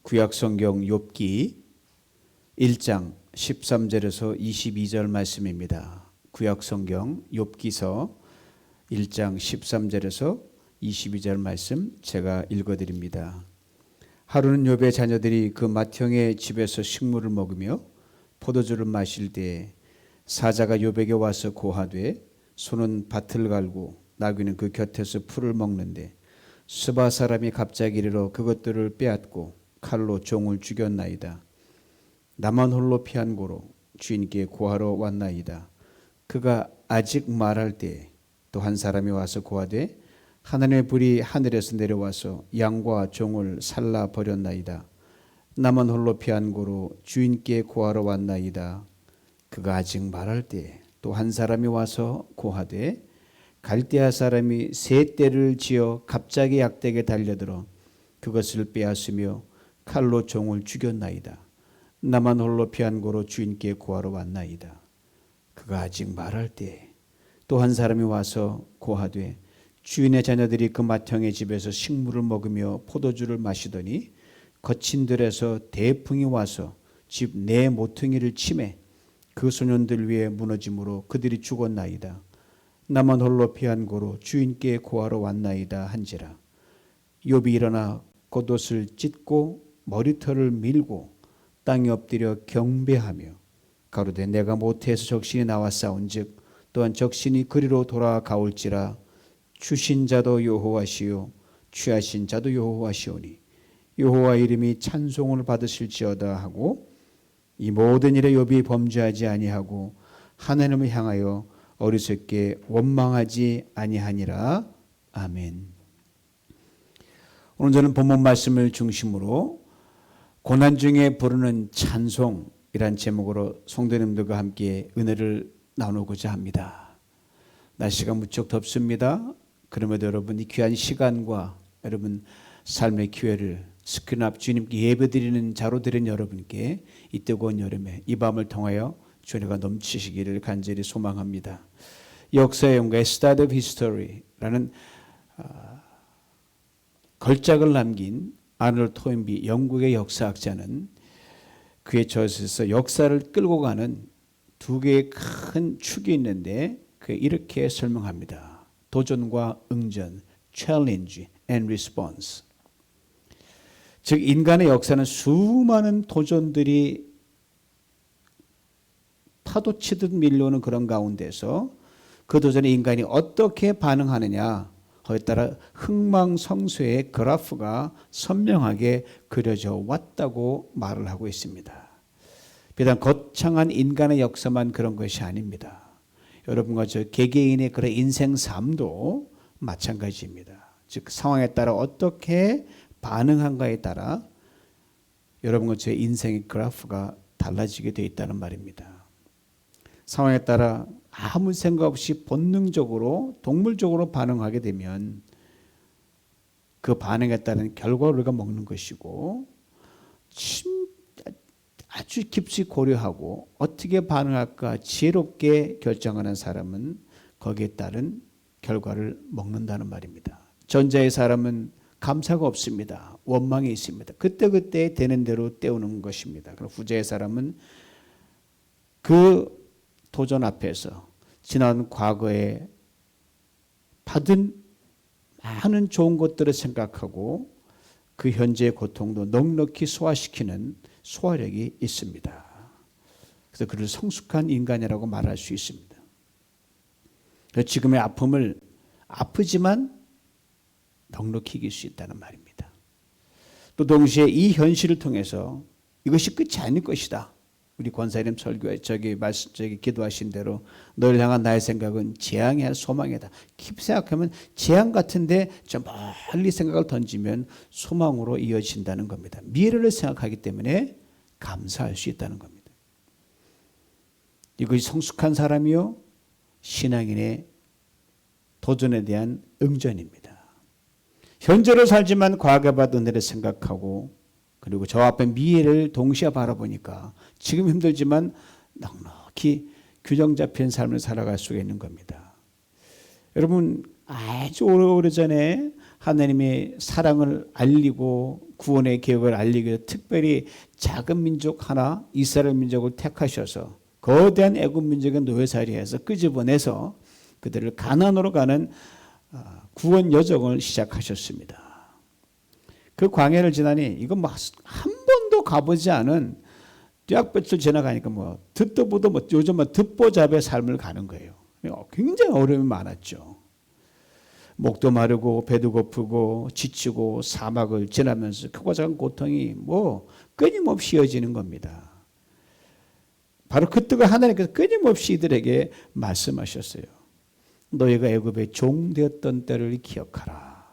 구약성경 욥기 1장 13절에서 22절 말씀입니다. 구약성경 욥기서 1장 13절에서 22절 말씀 제가 읽어드립니다. 하루는 욥의 자녀들이 그 맏형의 집에서 식물을 먹으며 포도주를 마실 때에 사자가 욥에게 와서 고하되 소는 밭을 갈고 나귀는 그 곁에서 풀을 먹는데 스바 사람이 갑자기 이르러 그것들을 빼앗고 칼로 종을 죽였나이다. 나만 홀로 피한 고로 주인께 고하러 왔나이다. 그가 아직 말할 때에 또 한 사람이 와서 고하되 하나님의 불이 하늘에서 내려와서 양과 종을 살라 버렸나이다. 나만 홀로 피한 고로 주인께 고하러 왔나이다. 그가 아직 말할 때에 또 한 사람이 와서 고하되 갈대아 사람이 새 떼를 지어 갑자기 약대에 달려들어 그것을 빼앗으며 칼로 종을 죽였나이다. 나만 홀로 피한 고로 주인께 고하러 왔나이다. 그가 아직 말할 때에 또 한 사람이 와서 고하되 주인의 자녀들이 그 맏형의 집에서 식물을 먹으며 포도주를 마시더니 거친 들에서 대풍이 와서 집 내 모퉁이를 치매 그 소년들 위에 무너짐으로 그들이 죽었나이다. 나만 홀로 피한 고로 주인께 고하러 왔나이다 한지라. 욥이 일어나 겉옷을 찢고 머리털을 밀고 땅에 엎드려 경배하며 가로되 내가 모태에서 적신이 나와 싸운즉 또한 적신이 그리로 돌아가올지라. 주신 자도 여호와시요 취하신 자도 여호와시오니 여호와 이름이 찬송을 받으실지어다 하고 이 모든 일에 욥이 범죄하지 아니하고 하나님을 향하여 어리석게 원망하지 아니하니라. 아멘. 오늘 저는 본문 말씀을 중심으로 고난 중에 부르는 찬송이란 제목으로 성도님들과 함께 은혜를 나누고자 합니다. 날씨가 무척 덥습니다. 그럼에도 여러분 이 귀한 시간과 여러분 삶의 기회를 스크린 앞 주님께 예배드리는 자로 드린 여러분께 이 뜨거운 여름에 이 밤을 통하여 주님과 넘치시기를 간절히 소망합니다. 역사의 연구의 Start of History라는 걸작을 남긴 아놀드 토인비 영국의 역사학자는 그의 저서에서 역사를 끌고 가는 두 개의 큰 축이 있는데 그 이렇게 설명합니다. 도전과 응전, challenge and response. 즉 인간의 역사는 수많은 도전들이 파도치듯 밀려오는 그런 가운데서 그 도전에 인간이 어떻게 반응하느냐 거기에 따라 흥망성쇠의 그래프가 선명하게 그려져 왔다고 말을 하고 있습니다. 비단 거창한 인간의 역사만 그런 것이 아닙니다. 여러분과 저 개개인의 그런 인생 삶도 마찬가지입니다. 즉 상황에 따라 어떻게 반응한가에 따라 여러분과 제 인생의 그래프가 달라지게 되어 있다는 말입니다. 상황에 따라 아무 생각 없이 본능적으로 동물적으로 반응하게 되면 그 반응에 따른 결과를 우리가 먹는 것이고 아주 깊이 고려하고 어떻게 반응할까 지혜롭게 결정하는 사람은 거기에 따른 결과를 먹는다는 말입니다. 전자의 사람은 감사가 없습니다. 원망이 있습니다. 그때그때 되는 대로 때우는 것입니다. 그럼 후자의 사람은 그 도전 앞에서 지난 과거에 받은 많은 좋은 것들을 생각하고 그 현재의 고통도 넉넉히 소화시키는 소화력이 있습니다. 그래서 그를 성숙한 인간이라고 말할 수 있습니다. 그래서 지금의 아픔을 아프지만 넉넉히 이길 수 있다는 말입니다. 또 동시에 이 현실을 통해서 이것이 끝이 아닐 것이다. 우리 권사님 설교에 저기 기도하신 대로 너를 향한 나의 생각은 재앙이 소망이다. 깊이 생각하면 재앙 같은데 저 멀리 생각을 던지면 소망으로 이어진다는 겁니다. 미래를 생각하기 때문에 감사할 수 있다는 겁니다. 이것이 성숙한 사람이요 신앙인의 도전에 대한 응전입니다. 현재로 살지만 과거에 받은 은혜를 생각하고 그리고 저 앞에 미래를 동시에 바라보니까 지금 힘들지만 넉넉히 균형 잡힌 삶을 살아갈 수가 있는 겁니다. 여러분 아주 오래전에 하나님의 사랑을 알리고 구원의 계획을 알리기 위해 특별히 작은 민족 하나 이스라엘 민족을 택하셔서 거대한 애굽 민족의 노예살이에서 끄집어내서 그들을 가나안으로 가는 구원 여정을 시작하셨습니다. 그 광야를 지나니 이거 뭐 한 번도 가보지 않은 쫙볕을 지나가니까 뭐 듣도 보도 뭐 요즘 뭐 듣보잡의 삶을 가는 거예요. 굉장히 어려움이 많았죠. 목도 마르고 배도 고프고 지치고 사막을 지나면서 크고 작은 고통이 뭐 끊임없이 이어지는 겁니다. 바로 그때가 하나님께서 끊임없이 이들에게 말씀하셨어요. 너희가 애굽의 종 되었던 때를 기억하라.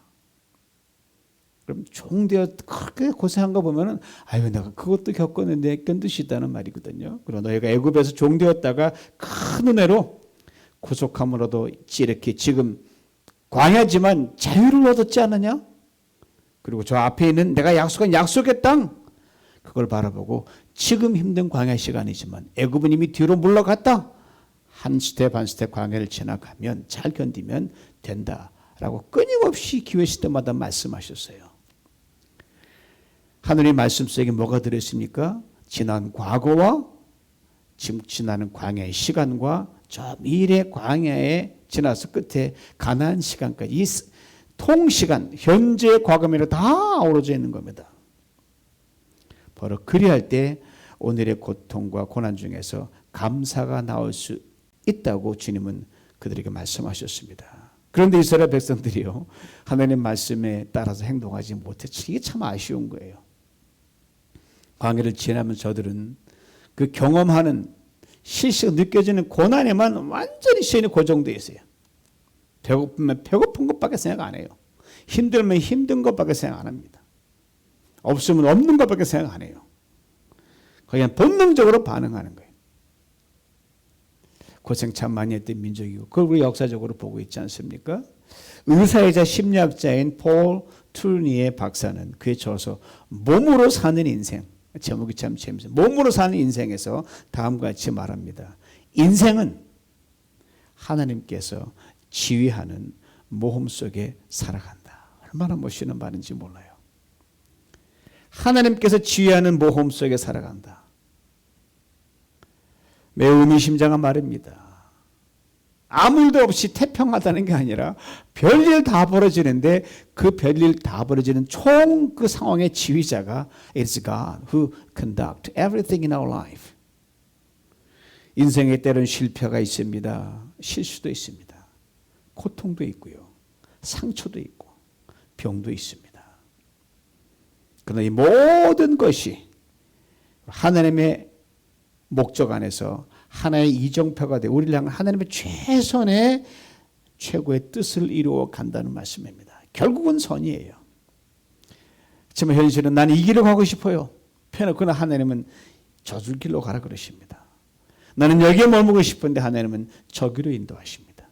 그럼 종 되어 그렇게 고생한 거 보면은 아유 내가 그것도 겪었는데 견디시다는 말이거든요. 그리고 너희가 애굽에서 종 되었다가 큰 은혜로 구속함으로도 이렇게 지금 광야지만 자유를 얻었지 않느냐? 그리고 저 앞에 있는 내가 약속한 약속의 땅 그걸 바라보고 지금 힘든 광야 시간이지만 애굽은 이미 뒤로 물러갔다. 한 스텝 한 스텝 광야를 지나가면 잘 견디면 된다라고 끊임없이 기회실 때마다 말씀하셨어요. 하늘의 말씀 속에 뭐가 들어있습니까? 지난 과거와 지금 지나는 광야의 시간과 저 미래 광야에 지나서 끝에 가나안 시간까지 이 통시간 현재 과거면에 다 어우러져 있는 겁니다. 바로 그리할 때 오늘의 고통과 고난 중에서 감사가 나올 수 있다고 주님은 그들에게 말씀하셨습니다. 그런데 이스라엘 백성들이요 하나님 말씀에 따라서 행동하지 못했지. 이게 참 아쉬운 거예요. 광야를 지나면 저들은 그 경험하는 실시간 느껴지는 고난에만 완전히 시선이 고정되어 있어요. 배고프면 배고픈 것밖에 생각 안 해요. 힘들면 힘든 것밖에 생각 안 합니다. 없으면 없는 것밖에 생각 안 해요. 그냥 본능적으로 반응하는 거예요. 고생 참 많이 했던 민족이고 그걸 우리 역사적으로 보고 있지 않습니까? 의사이자 심리학자인 폴 툴니의 박사는 그에 저어서 몸으로 사는 인생, 제목이 참 재밌어요. 몸으로 사는 인생에서 다음과 같이 말합니다. 인생은 하나님께서 지휘하는 모험 속에 살아간다. 얼마나 멋있는 말인지 몰라요. 하나님께서 지휘하는 모험 속에 살아간다. 매우 의미심장한 말입니다. 아무 일도 없이 태평하다는 게 아니라 별일 다 벌어지는데 그 별일 다 벌어지는 총 그 상황의 지휘자가 It's God who conduct everything in our life. 인생에 때로는 실패가 있습니다. 실수도 있습니다. 고통도 있고요. 상처도 있고 병도 있습니다. 그러나 이 모든 것이 하나님의 목적 안에서 하나의 이정표가 되어 우리를 향한 하나님의 최선의 최고의 뜻을 이루어 간다는 말씀입니다. 결국은 선이에요. 하지만 현실은 나는 이 길을 가고 싶어요. 그러나 하나님은 저줄 길로 가라 그러십니다. 나는 여기에 머물고 싶은데 하나님은 저기로 인도하십니다.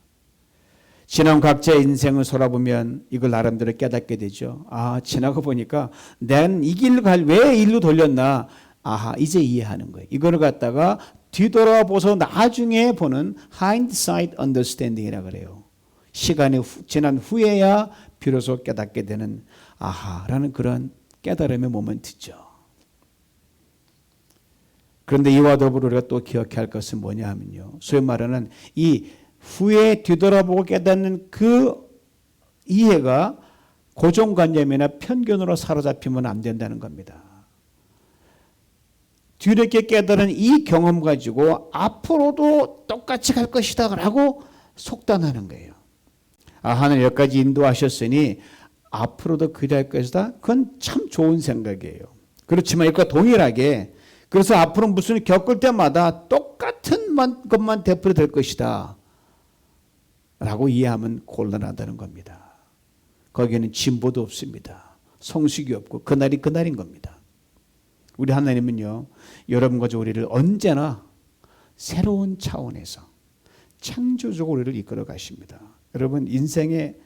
지난 각자의 인생을 돌아보면 이걸 나름대로 깨닫게 되죠. 아, 지나가 보니까 난 이 길로 왜 일로 돌렸나? 아하, 이제 이해하는 거예요. 이거를 갖다가 뒤돌아보서 나중에 보는 hindsight understanding이라고 그래요. 시간이 지난 후에야 비로소 깨닫게 되는 아하라는 그런 깨달음의 모멘트죠. 그런데 이와 더불어 우리가 또 기억해야 할 것은 뭐냐 하면요. 소위 말하는 이 후에 뒤돌아보고 깨닫는 그 이해가 고정관념이나 편견으로 사로잡히면 안 된다는 겁니다. 뒤늦게 깨달은 이 경험 가지고 앞으로도 똑같이 갈 것이다 라고 속단하는 거예요. 아, 하나님 여기까지 인도하셨으니 앞으로도 그리할 것이다. 그건 참 좋은 생각이에요. 그렇지만 이것과 동일하게 그래서 앞으로 무슨 겪을 때마다 똑같은 것만 되풀이 될 것이다 라고 이해하면 곤란하다는 겁니다. 거기에는 진보도 없습니다. 성숙이 없고 그날이 그날인 겁니다. 우리 하나님은요, 여러분과 저 우리를 언제나 새로운 차원에서 창조적으로 우리를 이끌어 가십니다. 여러분 인생에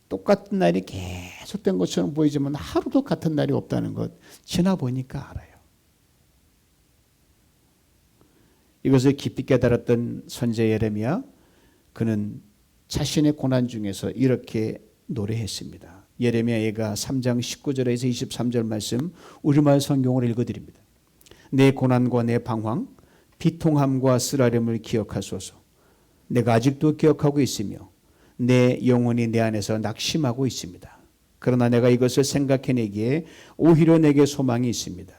똑같은 날이 계속된 것처럼 보이지만 하루도 같은 날이 없다는 것 지나보니까 알아요. 이것을 깊이 깨달았던 선지자 예레미야, 그는 자신의 고난 중에서 이렇게 노래했습니다. 예레미야가 3장 19절에서 23절 말씀 우리말 성경으로 읽어드립니다. 내 고난과 내 방황, 비통함과 쓰라림을 기억하소서. 내가 아직도 기억하고 있으며 내 영혼이 내 안에서 낙심하고 있습니다. 그러나 내가 이것을 생각해내기에 오히려 내게 소망이 있습니다.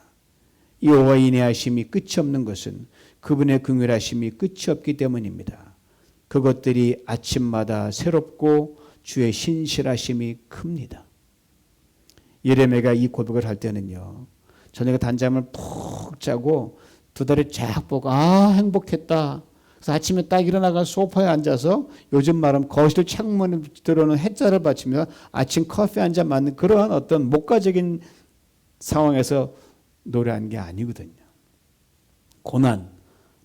여호와의 인내하심이 끝이 없는 것은 그분의 긍휼하심이 끝이 없기 때문입니다. 그것들이 아침마다 새롭고 주의 신실하심이 큽니다. 예레미야가 이 고백을 할 때는요, 저녁에 단잠을 푹 자고 두 다리 쫙 뻗고 행복했다. 그래서 아침에 딱 일어나가 소파에 앉아서 요즘 말하면 거실 창문에 들어오는 햇살을 받치며 아침 커피 한 잔 맞는 그러한 어떤 목가적인 상황에서 노래한 게 아니거든요. 고난,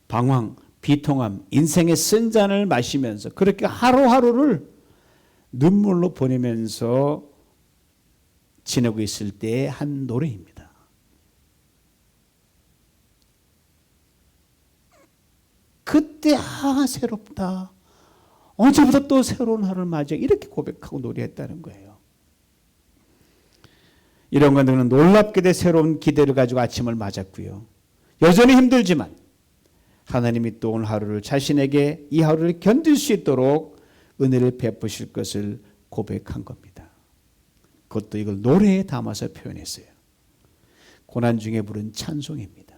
방황, 비통함, 인생의 쓴 잔을 마시면서 그렇게 하루하루를 눈물로 보내면서 지내고 있을 때의 한 노래입니다. 그때 새롭다. 어제보다 또 새로운 하루를 맞이해 이렇게 고백하고 노래했다는 거예요. 이런 것들은 놀랍게도 새로운 기대를 가지고 아침을 맞았고요. 여전히 힘들지만 하나님이 또 오늘 하루를 자신에게 이 하루를 견딜 수 있도록 은혜를 베푸실 것을 고백한 겁니다. 그것도 이걸 노래에 담아서 표현했어요. 고난 중에 부른 찬송입니다.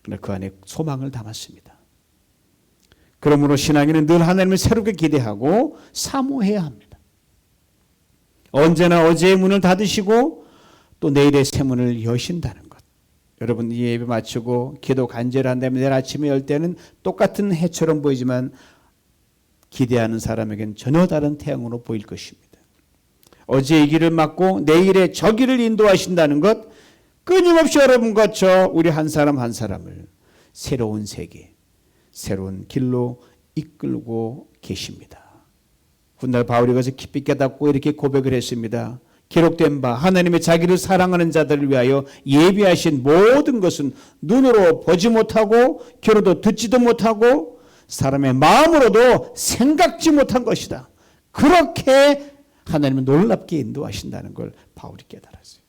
그러나 그 안에 소망을 담았습니다. 그러므로 신앙인은 늘 하나님을 새롭게 기대하고 사모해야 합니다. 언제나 어제의 문을 닫으시고 또 내일의 새 문을 여신다는 것. 여러분 이 예배 마치고 기도 간절히 한다면 내일 아침에 열 때는 똑같은 해처럼 보이지만 기대하는 사람에겐 전혀 다른 태양으로 보일 것입니다. 어제의 길을 막고 내일의 저 길을 인도하신다는 것, 끊임없이 여러분과 저 우리 한 사람 한 사람을 새로운 세계, 새로운 길로 이끌고 계십니다. 훗날 바울이 가서 깊이 깨닫고 이렇게 고백을 했습니다. 기록된 바 하나님의 자기를 사랑하는 자들을 위하여 예비하신 모든 것은 눈으로 보지 못하고 귀로도 듣지도 못하고 사람의 마음으로도 생각지 못한 것이다. 그렇게 하나님은 놀랍게 인도하신다는 걸 바울이 깨달았어요.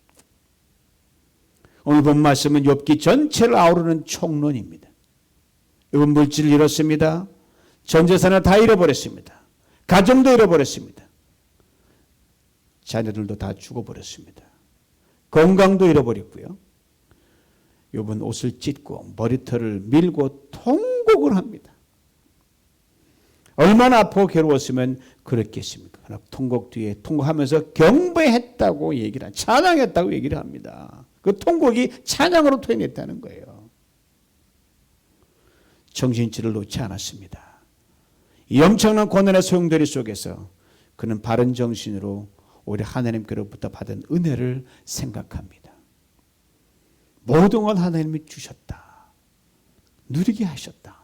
오늘 본 말씀은 욥기 전체를 아우르는 총론입니다. 욥은 물질을 잃었습니다. 전 재산을 다 잃어버렸습니다. 가정도 잃어버렸습니다. 자녀들도 다 죽어버렸습니다. 건강도 잃어버렸고요. 욥은 옷을 찢고 머리털을 밀고 통곡을 합니다. 얼마나 아프고 괴로웠으면 그랬겠습니까? 그러나 통곡 뒤에 통곡하면서 경배했다고 얘기를 찬양했다고 얘기를 합니다. 그 통곡이 찬양으로 표현했다는 거예요. 정신줄을 놓지 않았습니다. 이 엄청난 고난의 소용돌이 속에서 그는 바른 정신으로 오히려 하나님께로부터 받은 은혜를 생각합니다. 모든 걸 하나님이 주셨다. 누리게 하셨다.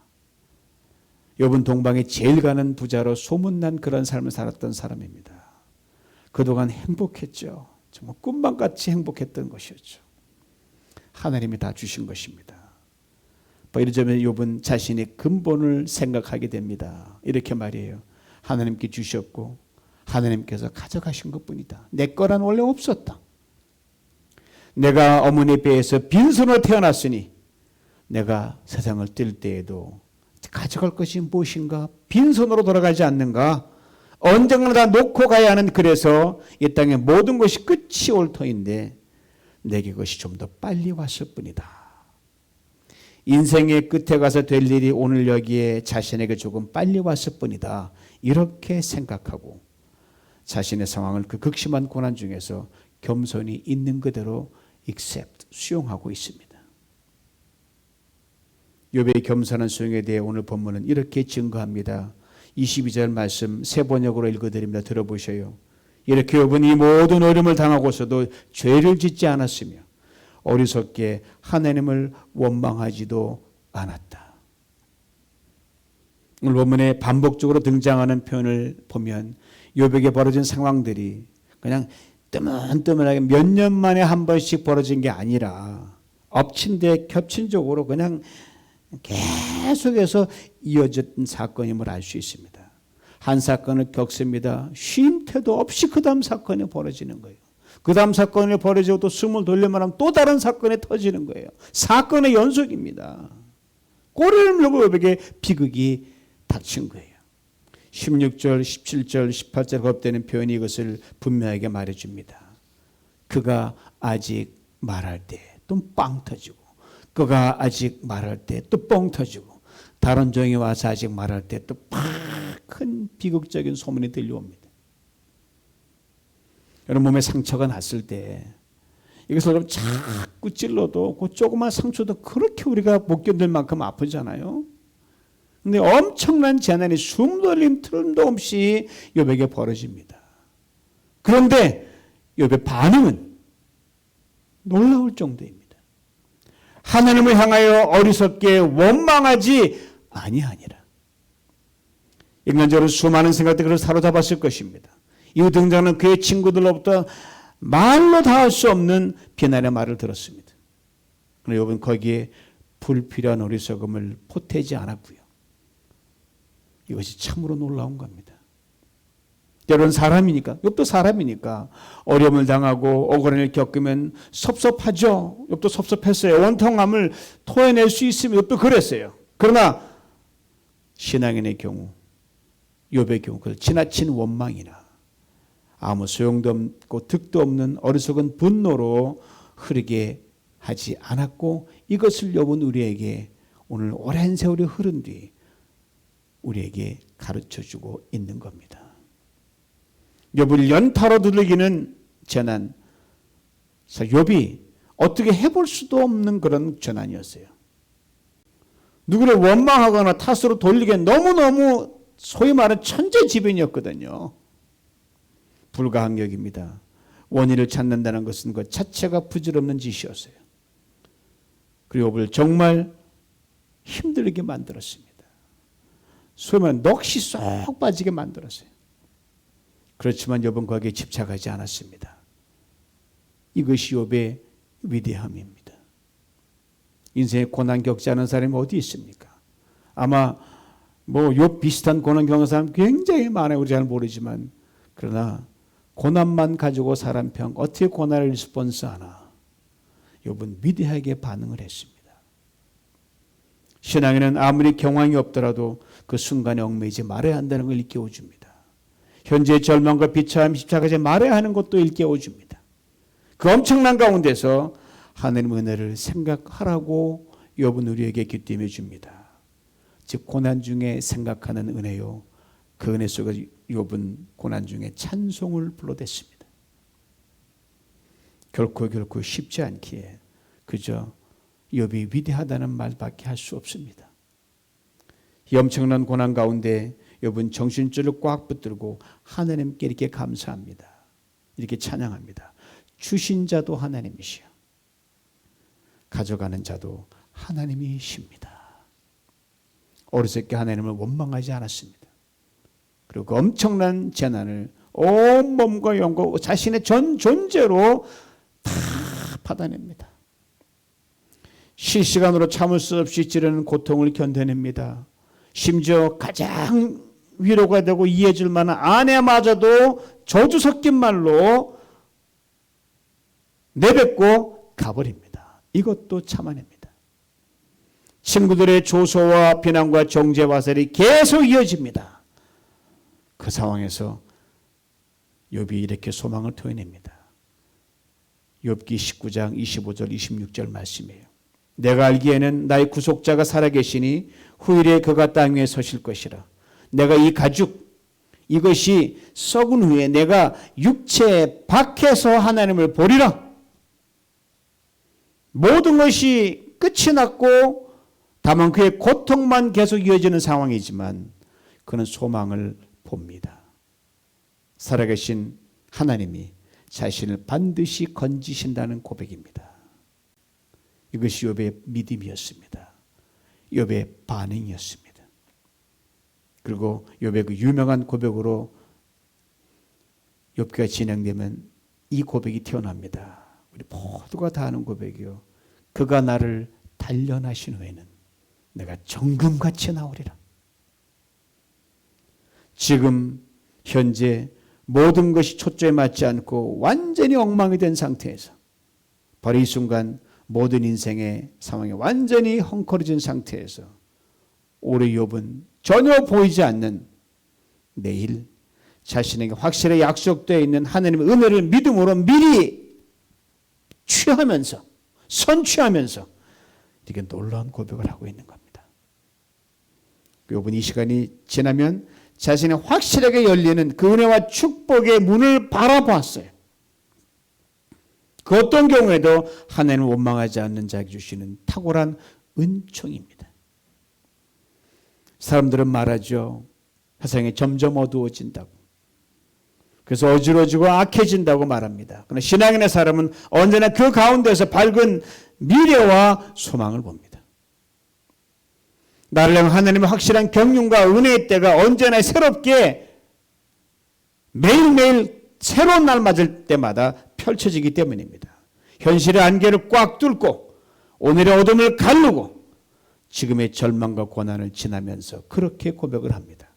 욥은 동방에 제일 가는 부자로 소문난 그런 삶을 살았던 사람입니다. 그동안 행복했죠. 정말 꿈만같이 행복했던 것이었죠. 하나님이 다 주신 것입니다. 이러자면 욥은 자신의 근본을 생각하게 됩니다. 이렇게 말이에요. 하나님께 주셨고 하나님께서 가져가신 것뿐이다. 내 거란 원래 없었다. 내가 어머니 배에서 빈손으로 태어났으니 내가 세상을 뜰 때에도 가져갈 것이 무엇인가? 빈손으로 돌아가지 않는가? 언젠가는 다 놓고 가야 하는, 그래서 이 땅의 모든 것이 끝이 올 터인데 내게 그것이 좀 더 빨리 왔을 뿐이다. 인생의 끝에 가서 될 일이 오늘 여기에 자신에게 조금 빨리 왔을 뿐이다. 이렇게 생각하고 자신의 상황을 그 극심한 고난 중에서 겸손히 있는 그대로 accept, 수용하고 있습니다. 욥의 겸손한 수용에 대해 오늘 본문은 이렇게 증거합니다. 22절 말씀 새 번역으로 읽어드립니다. 들어보셔요. 이렇게 욥은 이 모든 어려움을 당하고서도 죄를 짓지 않았으며 어리석게 하나님을 원망하지도 않았다. 오늘 본문에 반복적으로 등장하는 표현을 보면 욥에게 벌어진 상황들이 그냥 뜨문뜨문하게 몇 년 만에 한 번씩 벌어진 게 아니라 엎친 데 겹친 적으로 그냥 계속해서 이어졌던 사건임을 알 수 있습니다. 한 사건을 겪습니다. 쉼태도 없이 그 다음 사건이 벌어지는 거예요. 그 다음 사건이 벌어지고 또 숨을 돌려만 하면 또 다른 사건이 터지는 거예요. 사건의 연속입니다. 꼬리를 물고 욥에게 비극이 닥친 거예요. 16절, 17절, 18절 겁되는 표현이 이것을 분명하게 말해줍니다. 그가 아직 말할 때 또 빵 터지고, 그가 아직 말할 때 또 뻥 터지고, 다른 종이 와서 아직 말할 때 또 큰 비극적인 소문이 들려옵니다. 여러분 몸에 상처가 났을 때 이것을 여러분 자꾸 찔러도 그 조그만 상처도 그렇게 우리가 못 견딜 만큼 아프잖아요. 근데 엄청난 재난이 숨 돌림 틈도 없이 욥에게 벌어집니다. 그런데 욥의 반응은 놀라울 정도입니다. 하나님을 향하여 어리석게 원망하지 아니하니라. 인간적으로 수많은 생각들이 그를 사로잡았을 것입니다. 이후 등장하는 그의 친구들로부터 말로 다 할 수 없는 비난의 말을 들었습니다. 그런데 욥은 거기에 불필요한 어리석음을 보태지 않았고요. 이것이 참으로 놀라운 겁니다. 여러분 사람이니까, 욥도 사람이니까 어려움을 당하고 억울함을 겪으면 섭섭하죠. 욥도 섭섭했어요. 원통함을 토해낼 수 있으면 욥도 그랬어요. 그러나 신앙인의 경우, 욥의 경우 그걸 지나친 원망이나 아무 소용도 없고 득도 없는 어리석은 분노로 흐르게 하지 않았고, 이것을 욥은 우리에게 오늘 오랜 세월이 흐른 뒤 우리에게 가르쳐주고 있는 겁니다. 욥을 연타로 두들기는 재난, 욥이 어떻게 해볼 수도 없는 그런 재난이었어요. 누구를 원망하거나 탓으로 돌리기엔 너무너무 소위 말하는 천재지변이었거든요. 불가항력입니다. 원인을 찾는다는 것은 그 자체가 부질없는 짓이었어요. 그리고 욥을 정말 힘들게 만들었습니다. 소위 말하는 넋이 쏙 빠지게 만들었어요. 그렇지만 욥은 거기에 집착하지 않았습니다. 이것이 욥의 위대함입니다. 인생에 고난 겪지 않은 사람이 어디 있습니까? 아마 욥 비슷한 고난 겪는 사람 굉장히 많아요. 우리 잘 모르지만. 그러나 고난만 가지고 사람 평 어떻게 고난을 리스폰스하나? 욥은 위대하게 반응을 했습니다. 신앙에는 아무리 경황이 없더라도 그 순간에 얽매이지 말아야 한다는 걸 일깨워줍니다. 현재의 절망과 비참함 집착하지 말아야 하는 것도 일깨워줍니다. 그 엄청난 가운데서 하나님의 은혜를 생각하라고 욥은 우리에게 귀띔해 줍니다. 즉 고난 중에 생각하는 은혜요, 그 은혜 속에 욥은 고난 중에 찬송을 불러댔습니다. 결코 쉽지 않기에 그저 욥이 위대하다는 말밖에 할 수 없습니다. 이 엄청난 고난 가운데 욥은 정신줄을 꽉 붙들고 하나님께 이렇게 감사합니다. 이렇게 찬양합니다. 주신 자도 하나님이시여, 가져가는 자도 하나님이십니다. 어리석게 하나님을 원망하지 않았습니다. 그리고 그 엄청난 재난을 온 몸과 영과 자신의 전 존재로 다 받아냅니다. 실시간으로 참을 수 없이 찌르는 고통을 견뎌냅니다. 심지어 가장 위로가 되고 이해해줄 만한 아내마저도 저주 섞인 말로 내뱉고 가버립니다. 이것도 참아냅니다. 친구들의 조소와 비난과 정죄 화살이 계속 이어집니다. 그 상황에서 욥이 이렇게 소망을 토해냅니다. 욥기 19장 25절 26절 말씀이에요. 내가 알기에는 나의 구속자가 살아계시니 후일에 그가 땅 위에 서실 것이라. 내가 이 가죽 이것이 썩은 후에 내가 육체 밖에서 하나님을 보리라. 모든 것이 끝이 났고 다만 그의 고통만 계속 이어지는 상황이지만 그는 소망을 봅니다. 살아계신 하나님이 자신을 반드시 건지신다는 고백입니다. 이것이 욥의 믿음이었습니다. 욥의 반응이었습니다. 그리고 욥의 그 유명한 고백으로 욥기가 진행되면 이 고백이 튀어납니다. 우리 모두가 다 아는 고백이요. 그가 나를 단련하신 후에는 내가 정금같이 나오리라. 지금 현재 모든 것이 초점에 맞지 않고 완전히 엉망이 된 상태에서 바로 이 순간 모든 인생의 상황이 완전히 헝클어진 상태에서 우리 욥은 전혀 보이지 않는 내일 자신에게 확실히 약속되어 있는 하나님의 은혜를 믿음으로 미리 취하면서 선취하면서 이렇게 놀라운 고백을 하고 있는 겁니다. 욥은 이 시간이 지나면 자신이 확실하게 열리는 그 은혜와 축복의 문을 바라보았어요. 그 어떤 경우에도 하나님을 원망하지 않는 자에게 주시는 탁월한 은총입니다. 사람들은 말하죠. 세상이 점점 어두워진다고. 그래서 어지러지고 악해진다고 말합니다. 그러나 신앙인의 사람은 언제나 그 가운데서 밝은 미래와 소망을 봅니다. 나를 향한 하나님의 확실한 경륜과 은혜의 때가 언제나 새롭게 매일매일 새로운 날 맞을 때마다 펼쳐지기 때문입니다. 현실의 안개를 꽉 뚫고 오늘의 어둠을 가르고 지금의 절망과 고난을 지나면서 그렇게 고백을 합니다.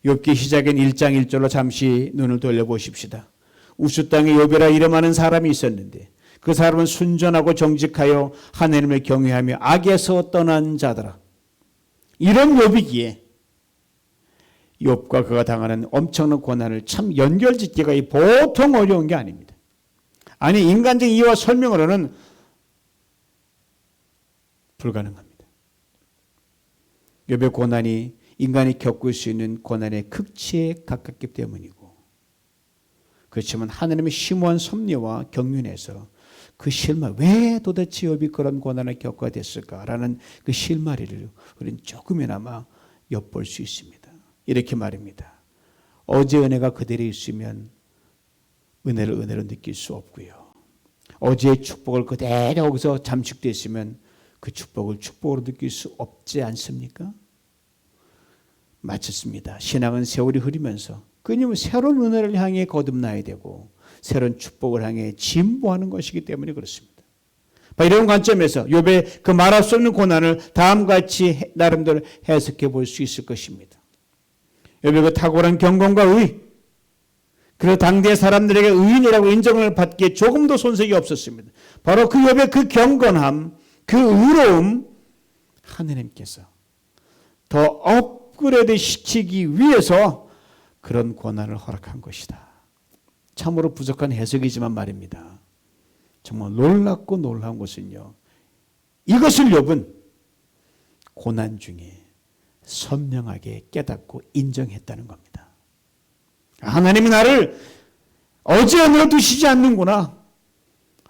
욥기 시작인 1장 1절로 잠시 눈을 돌려보십시다. 우스 땅에 욥이라 이름하는 사람이 있었는데 그 사람은 순전하고 정직하여 하나님을 경외하며 악에서 떠난 자더라. 이런 욥이기에 욥과 그가 당하는 엄청난 고난을 참 연결짓기가 보통 어려운 게 아닙니다. 아니 인간적 이해와 설명으로는 불가능합니다. 욥의 고난이 인간이 겪을 수 있는 고난의 극치에 가깝기 때문이고 그렇지만 하나님의 심오한 섭리와 경륜에서 그 실마 왜 도대체 욥이 그런 고난을 겪어야 됐을까라는 그 실마리를 우리는 조금이나마 엿볼 수 있습니다. 이렇게 말입니다. 어제 은혜가 그대로 있으면 은혜를 은혜로 느낄 수 없고요. 어제의 축복을 그대로 여기서 잠식되어 있으면 그 축복을 축복으로 느낄 수 없지 않습니까? 맞췄습니다. 신앙은 세월이 흐르면서 끊임없이 새로운 은혜를 향해 거듭나야 되고 새로운 축복을 향해 진보하는 것이기 때문에 그렇습니다. 이런 관점에서 욥의 그 말할 수 없는 고난을 다음과 같이 나름대로 해석해 볼 수 있을 것입니다. 욥의 그 탁월한 경건과 의, 그리고 당대 사람들에게 의인이라고 인정을 받기에 조금도 손색이 없었습니다. 바로 그 욥의 그 경건함, 그 의로움, 하느님께서 더 업그레이드 시키기 위해서 그런 고난을 허락한 것이다. 참으로 부족한 해석이지만 말입니다. 정말 놀랍고 놀라운 것은요. 이것을 욥은 고난 중에 선명하게 깨닫고 인정했다는 겁니다. 하나님이 나를 어제 은혜로 두시지 않는구나.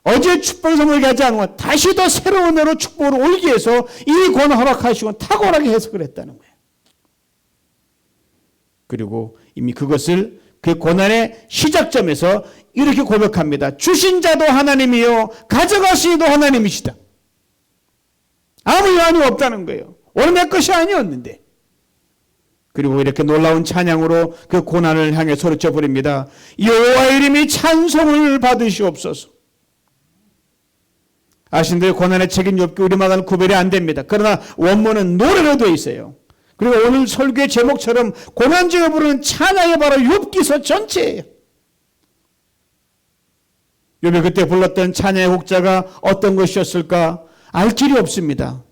어제 축복을 선물하게 하지 않는구나. 다시 더 새로운 은혜로 축복을 올기 위해서 이 고난 허락하시고 탁월하게 해석을 했다는 거예요. 그리고 이미 그것을 그 고난의 시작점에서 이렇게 고백합니다. 주신 자도 하나님이요 가져가시니도 하나님이시다. 아무 여한이 없다는 거예요. 오늘 내 것이 아니었는데. 그리고 이렇게 놀라운 찬양으로 그 고난을 향해 소리쳐 부릅니다. 여호와의 이름이 찬송을 받으시옵소서. 아신들 고난의 책임 욥기 우리마다는 구별이 안 됩니다. 그러나 원문은 노래로 되어 있어요. 그리고 오늘 설교의 제목처럼 고난 중에 부르는 찬양이 바로 욥기서 전체예요. 욥이 그때 불렀던 찬양의 곡자가 어떤 것이었을까 알 길이 없습니다.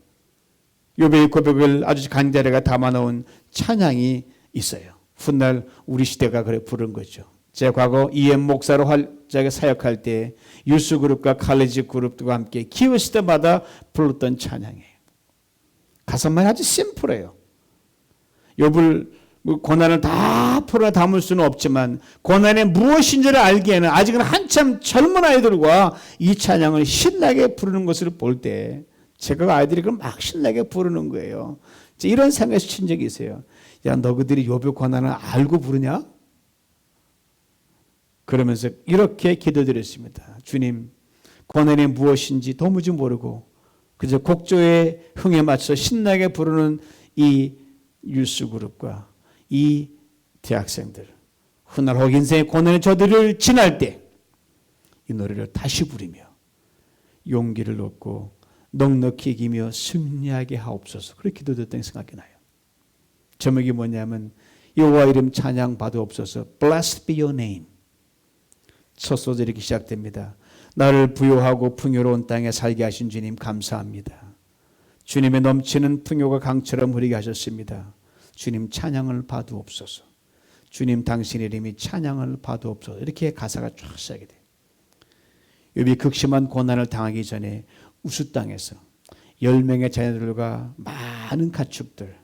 욥의 고백을 아주 간절하게 담아놓은 찬양이 있어요. 훗날 우리 시대가 그래 부른 거죠. 제 과거 EM 목사로 활짝에 사역할 때 유스 그룹과 칼리지 그룹과 함께 기회시 때마다 불렀던 찬양이에요. 가사만 아주 심플해요. 욥을 고난을 다 풀어 담을 수는 없지만 고난이 무엇인지를 알기에는 아직은 한참 젊은 아이들과 이 찬양을 신나게 부르는 것을 볼 때 제가 아이들이 그럼 막 신나게 부르는 거예요. 이런 생각에서 친 적이 있어요. 야, 너희들이 욥의 고난을 알고 부르냐? 그러면서 이렇게 기도드렸습니다. 주님, 고난이 무엇인지 도무지 모르고 그저 곡조의 흥에 맞춰 신나게 부르는 이 유스그룹과 이 대학생들, 훗날 혹 인생의 고난의 저들을 지날 때 이 노래를 다시 부르며 용기를 얻고 넉넉히 이기며 승리하게 하옵소서. 그렇게 기도드렸던 생각이 나요. 제목이 뭐냐면 여호와 이름 찬양 받으옵소서. Blessed be your name. 첫 소절 이렇게 시작됩니다. 나를 부요하고 풍요로운 땅에 살게 하신 주님 감사합니다. 주님의 넘치는 풍요가 강처럼 흐르게 하셨습니다. 주님 찬양을 받으옵소서. 주님 당신의 이름이 찬양을 받으옵소서. 이렇게 가사가 쫙 시작이 돼요. 욥이 극심한 고난을 당하기 전에 우스 땅에서 10명의 자녀들과 많은 가축들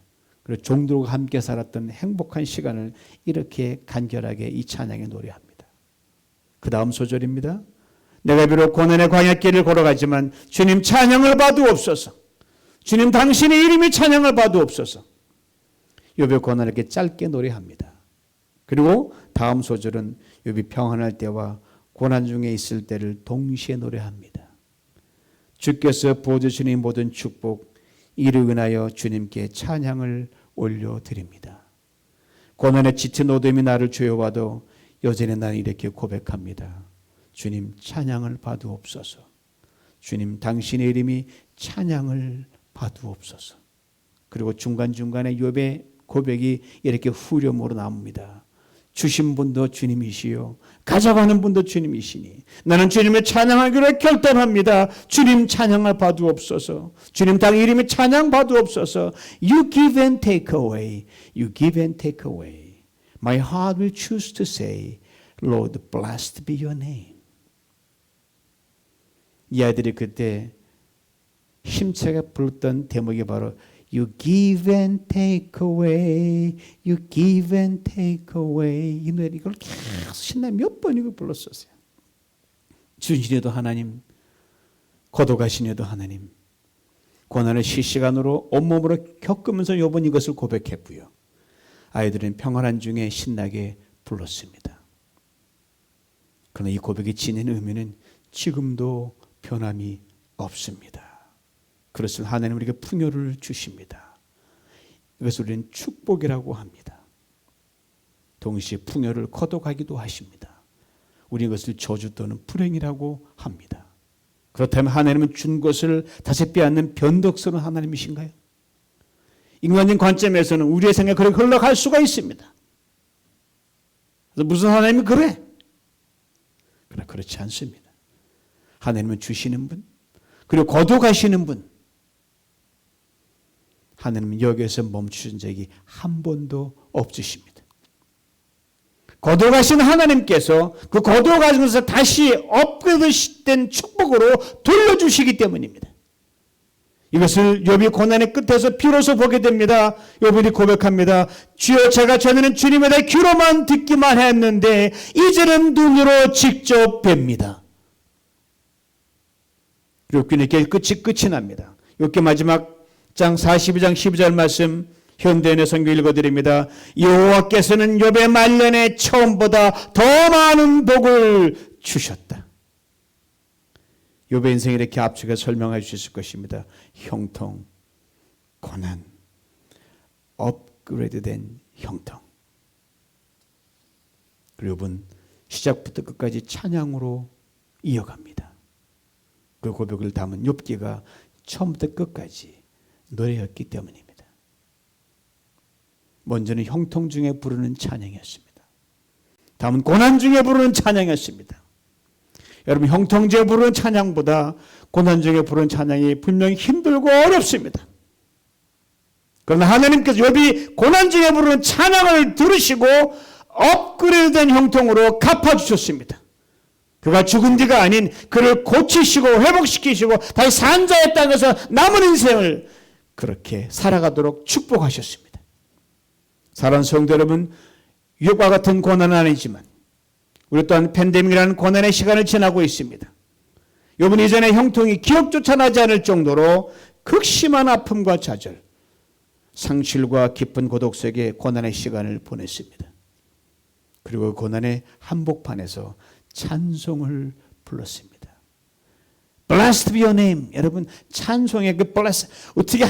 그리고 종들과 함께 살았던 행복한 시간을 이렇게 간결하게 이 찬양에 노래합니다. 그 다음 소절입니다. 내가 비록 고난의 광야길을 걸어가지만 주님 찬양을 받으옵소서. 주님 당신의 이름이 찬양을 받으옵소서. 욥의 고난을 이렇게 짧게 노래합니다. 그리고 다음 소절은 욥이 평안할 때와 고난 중에 있을 때를 동시에 노래합니다. 주께서 부어주시는 모든 축복 이를 인하여 주님께 찬양을 올려드립니다. 고난에 지친 어둠이 나를 조여와도 여전히 나는 이렇게 고백합니다. 주님 찬양을 받으옵소서. 주님 당신의 이름이 찬양을 받으옵소서. 그리고 중간중간에 욥의 고백이 이렇게 후렴으로 나옵니다. 주신 분도 주님이시요 가져가는 분도 주님이시니 나는 주님의 찬양하기로 결단합니다. 주님 찬양을 받으옵소서. 주님 당 이름이 찬양 받으옵소서. You give and take away. You give and take away. My heart will choose to say, Lord, blessed be your name. 이 아이들이 그때 힘차게 불렀던 대목이 바로 You give and take away, you give and take away. 이 노래 이걸 계속 신나게 몇 번 이거 불렀었어요. 준신에도 하나님, 거듭하신에도 하나님, 고난을 실시간으로 온몸으로 겪으면서 욥은 이것을 고백했고요. 아이들은 평안한 중에 신나게 불렀습니다. 그러나 이 고백이 지닌 의미는 지금도 변함이 없습니다. 그것을 하나님 우리에게 풍요를 주십니다. 이것을 우리는 축복이라고 합니다. 동시에 풍요를 거둬가기도 하십니다. 우리 이것을 저주 또는 불행이라고 합니다. 그렇다면 하나님은 준 것을 다시 빼앗는 변덕스러운 하나님이신가요? 인간적인 관점에서는 우리의 생각에 그렇게 흘러갈 수가 있습니다. 그래서 무슨 하나님이 그래? 그러나 그렇지 않습니다. 하나님은 주시는 분, 그리고 거둬가시는 분, 하나님은 여기에서 멈추신 적이 한 번도 없으십니다. 거둬가신 하나님께서 그 거둬가신 것을 다시 업그레이드된 축복으로 돌려주시기 때문입니다. 이것을 욥이 고난의 끝에서 비로소 보게 됩니다. 욥이 고백합니다. 주여 제가 전에는 주님에 대해 귀로만 듣기만 했는데 이제는 눈으로 직접 뵙니다. 욥기는 끝이 납니다. 욥기 마지막 장 42장 12절 말씀 현대인의 성경 읽어드립니다. 여호와께서는 욥의 말년에 처음보다 더 많은 복을 주셨다. 욥의 인생을 이렇게 앞쪽에 설명해 주셨을 것입니다. 형통, 고난, 업그레이드된 형통. 그리고 욥은 시작부터 끝까지 찬양으로 이어갑니다. 그 고백을 담은 욥기가 처음부터 끝까지 노래였기 때문입니다. 먼저는 형통 중에 부르는 찬양이었습니다. 다음은 고난 중에 부르는 찬양이었습니다. 여러분 형통 중에 부르는 찬양보다 고난 중에 부르는 찬양이 분명히 힘들고 어렵습니다. 그러나 하나님께서 욥이 고난 중에 부르는 찬양을 들으시고 업그레이드된 형통으로 갚아주셨습니다. 그가 죽은 뒤가 아닌 그를 고치시고 회복시키시고 다시 산자의 땅에서 남은 인생을 그렇게 살아가도록 축복하셨습니다. 사랑하는 성도 여러분, 욥과 같은 고난은 아니지만 우리 또한 팬데믹이라는 고난의 시간을 지나고 있습니다. 욥은 이전에 형통이 기억조차 나지 않을 정도로 극심한 아픔과 좌절, 상실과 깊은 고독 속에 고난의 시간을 보냈습니다. 그리고 고난의 한복판에서 찬송을 불렀습니다. Blessed be your name. 여러분 찬송의 그 bless, 어떻게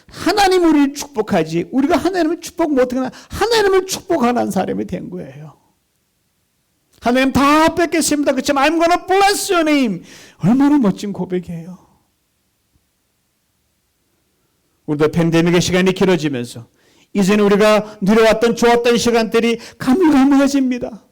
하나님 우리를 축복하지? 우리가 하나님을 축복 못하나 하나님을 축복하는 사람이 된 거예요. 하나님 다 뺏겠습니다. 그렇지만 I'm gonna bless your name. 얼마나 멋진 고백이에요. 우리도 팬데믹의 시간이 길어지면서 이제는 우리가 누려왔던 좋았던 시간들이 가물가물해집니다.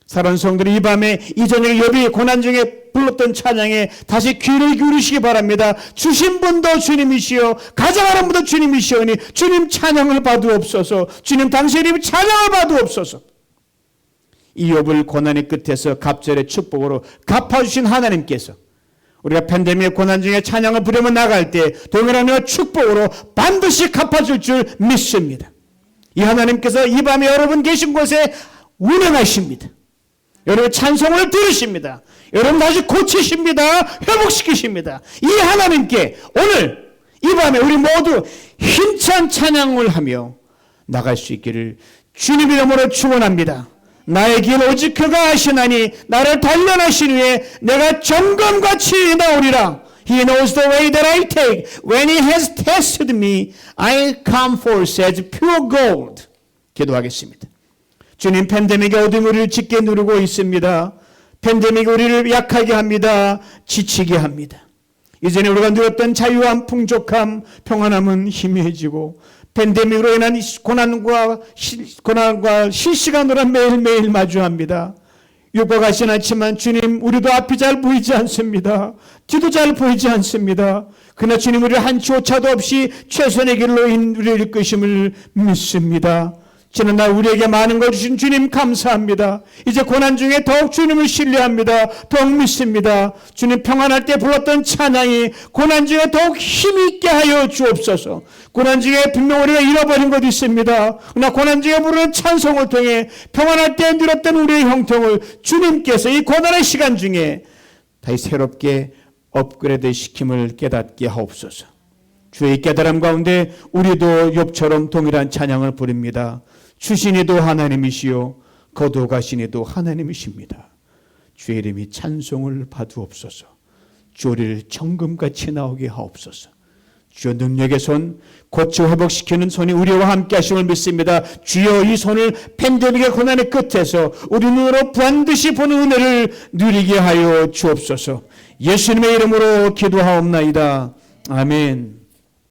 사랑하는 성도들이 이 밤에 이 저녁에 욥이 고난 중에 불렀던 찬양에 다시 귀를 기울이시기 바랍니다. 주신 분도 주님이시여 가져가는 분도 주님이시오니 주님 찬양을 받으옵소서. 주님 당신의 이름 찬양을 받으옵소서. 이 욥을 고난의 끝에서 갑절의 축복으로 갚아주신 하나님께서 우리가 팬데믹의 고난 중에 찬양을 부르며 나갈 때 동일한 축복으로 반드시 갚아줄 줄 믿습니다. 이 하나님께서 이 밤에 여러분 계신 곳에 운행하십니다. 여러분 찬송을 들으십니다. 여러분 다시 고치십니다. 회복시키십니다. 이 하나님께 오늘 이 밤에 우리 모두 힘찬 찬양을 하며 나갈 수 있기를 주님 이름으로 축원합니다. 나의 길 오직 그가 아시나니 나를 단련하신 후에 내가 점검같이 나오리라. He knows the way that I take. When he has tested me, I come forth as pure gold. 기도하겠습니다. 주님, 팬데믹의 어둠이 우리를 짙게 누르고 있습니다. 팬데믹이 우리를 약하게 합니다. 지치게 합니다. 이전에 우리가 누렸던 자유함, 풍족함, 평안함은 희미해지고 팬데믹으로 인한 고난과 실시간으로 매일매일 마주합니다. 욥과 같지는 않지만 주님, 우리도 앞이 잘 보이지 않습니다. 뒤도 잘 보이지 않습니다. 그러나 주님, 우리를 한치 오차도 없이 최선의 길로 우리를 이끄심을 믿습니다. 지난날 우리에게 많은 걸 주신 주님 감사합니다. 이제 고난 중에 더욱 주님을 신뢰합니다. 더욱 믿습니다. 주님 평안할 때 불렀던 찬양이 고난 중에 더욱 힘있게 하여 주옵소서. 고난 중에 분명 우리가 잃어버린 것 있습니다. 그러나 고난 중에 부르는 찬송을 통해 평안할 때 누렸던 우리의 형통을 주님께서 이 고난의 시간 중에 다시 새롭게 업그레이드 시킴을 깨닫게 하옵소서. 주의 깨달음 가운데 우리도 욥처럼 동일한 찬양을 부릅니다. 주신이도 하나님이시요 거두가시니도 하나님이십니다. 주의 이름이 찬송을 받으옵소서. 주 우리를 정금같이 나오게 하옵소서. 주의 능력의 손, 고쳐 회복시키는 손이 우리와 함께 하심을 믿습니다. 주여, 이 손을 팬데믹의 고난의 끝에서 우리 눈으로 반드시 보는 은혜를 누리게 하여 주옵소서. 예수님의 이름으로 기도하옵나이다. 아멘.